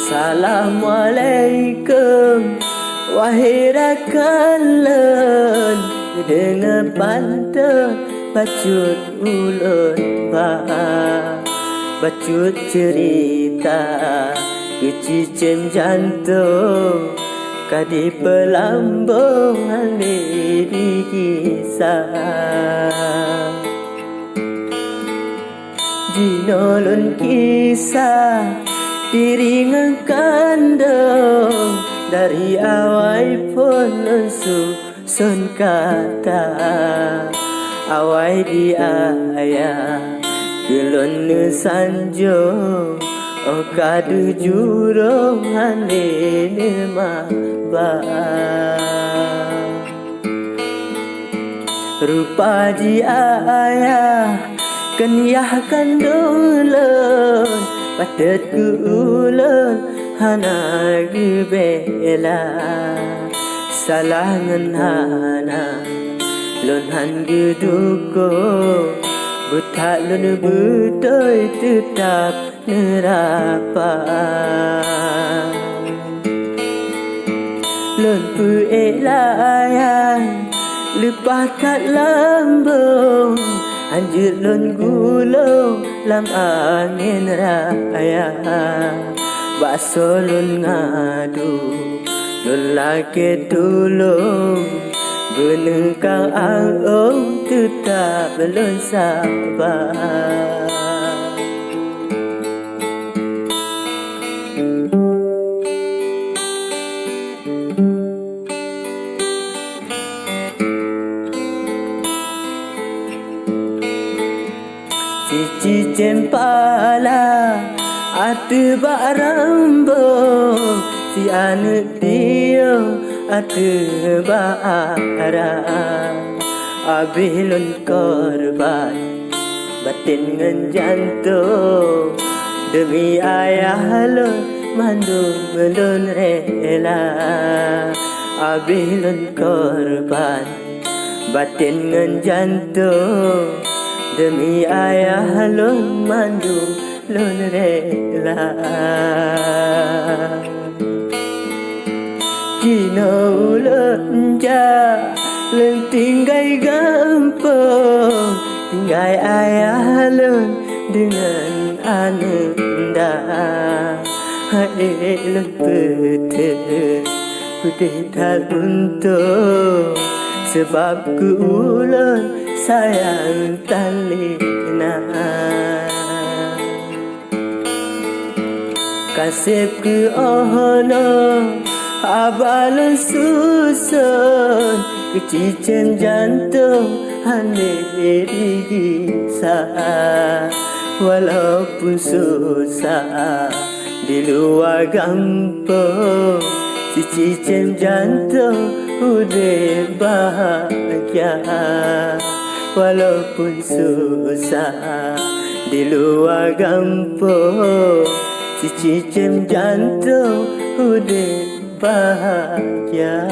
Assalamualaikum wahai rakan len, dengar pantau bacut ulun bacut cerita kecicim jantung kadi pelambung di kisah jinolon kisah diringan kandung dari awai pun sun kata awai di ayah gelon sanjo oh kadu jurong hane maba rupa di ayah kenyah kandulun patet ku ulun hana gebela salangan hana lun han geduko buta lun butoy tetap nerapa lun pu elayan lepas kat lambung anjir lun gulung lam angin raya bakso lun ngadu lun laki tulung benengkang ang tetap lun sabar cici cempala atu bak rambung si anak dia atu bak arah abilun korban batin ngan jantung demi ayah lun mandung lun rela abilun korban batin ngan jantung demi ayah lun mandung lun rela Kina ulun ja lun tinggai gampang tinggai ayah lun dengan ananda hai lun putih putih tak untuk sebab ku ulun sayang talina kasih ku ohno abalun susun kecicim jantung hane digisa walaupun susah di luar gampang cicim jantung udah bahagia walaupun susah di luar gampang cicim jantung udah bahagia.